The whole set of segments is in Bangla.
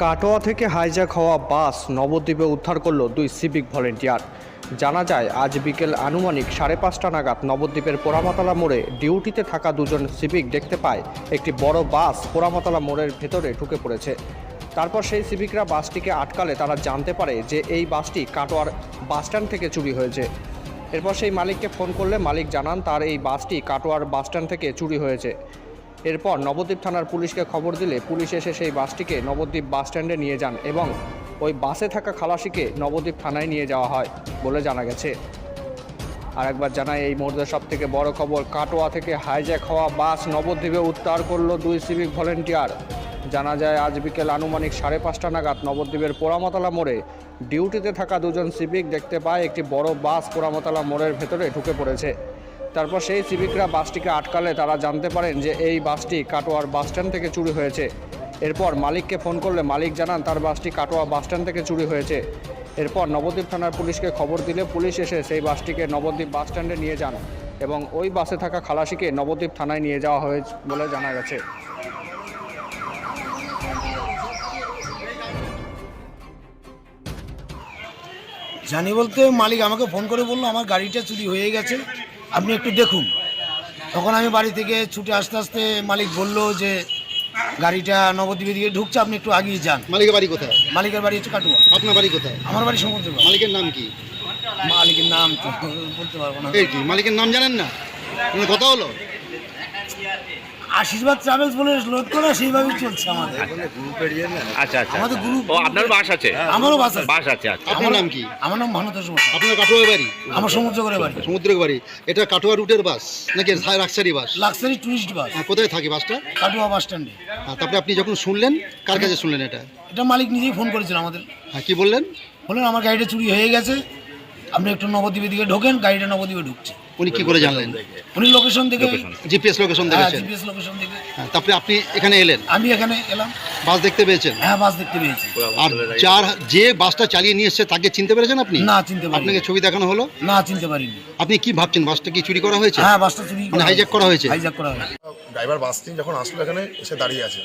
কাটোয়া থেকে হাইজ্যাক হওয়া বাস নবদ্বীপে উদ্ধার করল 2 সিভিক ভলেন্টিয়ার। জানা যায় আজ বিকেল আনুমানিক 5:30 নাগাদ নবদ্বীপের পোড়ামাতলা মোড়ে ডিউটিতে থাকা দুজন সিভিক দেখতে পায় একটি বড় বাস পোড়ামাতলা মোড়ের ভেতরে ঢুকে পড়েছে। তারপর সেই সিভিকরা বাসটিকে আটকালে তারা জানতে পারে যে এই বাসটি কাটোয়ার বাসস্ট্যান্ড থেকে চুরি হয়েছে। এরপর সেই মালিককে ফোন করলে মালিক জানান তার এই বাসটি কাটোয়ার বাসস্ট্যান্ড থেকে চুরি হয়েছে। এরপর নবদ্বীপ থানার পুলিশকে খবর দিলে পুলিশ এসে সেই বাসটিকে নবদ্বীপ বাসস্ট্যান্ডে নিয়ে যান এবং ওই বাসে থাকা খালাসিকে নবদ্বীপ থানায় নিয়ে যাওয়া হয় বলে জানা গেছে। আরেকবার জানাই, এই মুহূর্তে সবথেকে বড় খবর, কাটোয়া থেকে হাইজ্যাক হওয়া বাস নবদ্বীপে উদ্ধার করল 2 সিভিক ভলেন্টিয়ার। জানা যায় আজ বিকেল আনুমানিক 5:30 নাগাদ নবদ্বীপের পোড়ামাতলা মোড়ে ডিউটিতে থাকা দুজন সিভিক দেখতে পায় একটি বড় বাস পোড়ামাতলা মোড়ের ভেতরে ঢুকে পড়েছে। তারপর সেই সিভিকরা বাসটিকে আটকালে তারা জানতে পারেন যে এই বাসটি কাটোয়ার বাসস্ট্যান্ড থেকে চুরি হয়েছে। এরপর মালিককে ফোন করলে মালিক জানান তার বাসটি কাটোয়া বাসস্ট্যান্ড থেকে চুরি হয়েছে। এরপর নবদ্বীপ থানার পুলিশকে খবর দিলে পুলিশ এসে সেই বাসটিকে নবদ্বীপ বাসস্ট্যান্ডে নিয়ে যান এবং ওই বাসে থাকা খালাসিকে নবদ্বীপ থানায় নিয়ে যাওয়া হয়েছে বলে জানা গেছে। জানি বলতে মালিক আমাকে ফোন করে বললো আমার গাড়িটা চুরি হয়ে গেছে, আপনি একটু দেখুন। তখন আমি বাড়ি থেকে ছুটে আসতে আসতে মালিক বললো যে গাড়িটা নবদ্বীপের দিকে ঢুকছে, আপনি একটু আগিয়ে যান। মালিকের বাড়ি কোথায়? মালিকের বাড়ি হচ্ছে কাটোয়া। আপনার বাড়ি কোথায়? আমার বাড়ি সমুদ্র। মালিকের নাম কি? মালিকের নাম তো বলতে পারবো না। এই কি মালিকের নাম জানেন না? কথা হলো আশীর্বাদ ট্রাভেলস বলে লোড করা, সেইভাবেই চলছে আমাদের। আচ্ছা আচ্ছা, আমাদের গ্রুপ। ও আপনার বাস আছে? আমারও বাস আছে। বাস আছে, আচ্ছা। আপনার নাম কি? আমার নাম ভানুতোষ বসু। আপনার কাটোয়া বাড়ি? আমার সমুদ্র করে বাড়ি। সমুদ্র বাড়ি। এটা কাটোয়া রুটের বাস নাকি luxury bus? Luxury tourist bus. কোথায় থাকে বাসটা? কাটোয়া বাস স্ট্যান্ডে। তারপরে আপনি যখন শুনলেন কার কাছে শুনলেন এটা? এটা মালিক নিজেই ফোন করেছিল আমাদের। হ্যাঁ, কি বললেন? বললেন আমার গাড়িটা চুরি হয়ে গেছে, আপনি একটু নবদ্বীপের দিকে ঢোকেন, গাড়িটা নবদ্বীপে ঢুকছে। উনি কি করে জানলেন? উনি লোকেশন থেকে, জিপিএস লোকেশন দেখেছেন? জিপিএস লোকেশন থেকে। তারপরে আপনি এখানে এলেন, আমি এখানে এলাম, বাস দেখতে পেয়েছেন? হ্যাঁ বাস দেখতে পেয়েছি। আর যে বাসটা চালিয়ে নিয়ে এসছে তাকে চিনতে পেরেছেন আপনি? না চিনতে পারিনি। আপনাকে ছবি দেখানো হলো? না চিনতে পারিনি। আপনি কি ভাবছেন বাসটা কি চুরি করা হয়েছে? হ্যাঁ বাসটা চুরি, মানে হাইজ্যাক করা হয়েছে? হাইজ্যাক করা হয়েছে। ড্রাইভার বাসটি যখন আসলো এখানে এসে দাঁড়িয়ে আছে,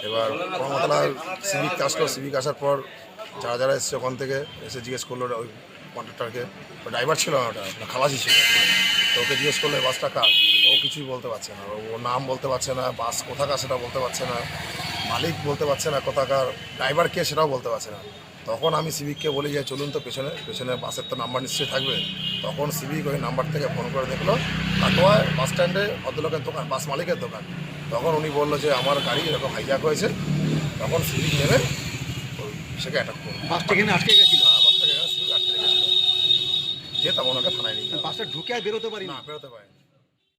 এবার কর্মতলার সিভিক আসলো। সিভিক আসার পর যারা যারা এসছে ওখান থেকে এসে জিজ্ঞেস করলো ওই কন্ডাক্টারকে, ড্রাইভার ছিল না, ওটা খালাসি ছিল। তো ওকে জিজ্ঞেস করলো বাসটা কার, ও কিছুই বলতে পারছে না। ও নাম বলতে পারছে না, বাস কোথাকার সেটা বলতে পারছে না, মালিক বলতে পারছে না কোথাকার, ড্রাইভার কে সেটাও বলতে পারছে না। তখন আমি সিভিককে বলি যে চলুন তো পেছনে বাসের তো নাম্বার নিশ্চয়ই থাকবে। তখন সিভিক ওই নাম্বার থেকে ফোন করে দেখলো কাটোয়ায় বাস স্ট্যান্ডে ভদ্রলোকের দোকান, বাস মালিকের দোকান। তখন উনি বললো যে আমার গাড়ি এরকম হাইজ্যাক হয়েছে। তখন সিভিক নেমে সেকে অ্যাটাক করলো। বাসটা এখানে আটকে গেছিল? হ্যাঁ, বাসটাকে এখানে সিভিক আটকে রেখেছিল, যে তখন ওনাকে থানায় নিয়ে বাসটা ঢুকে আর বেরোতে পারি না, বেরোতে পারেনি।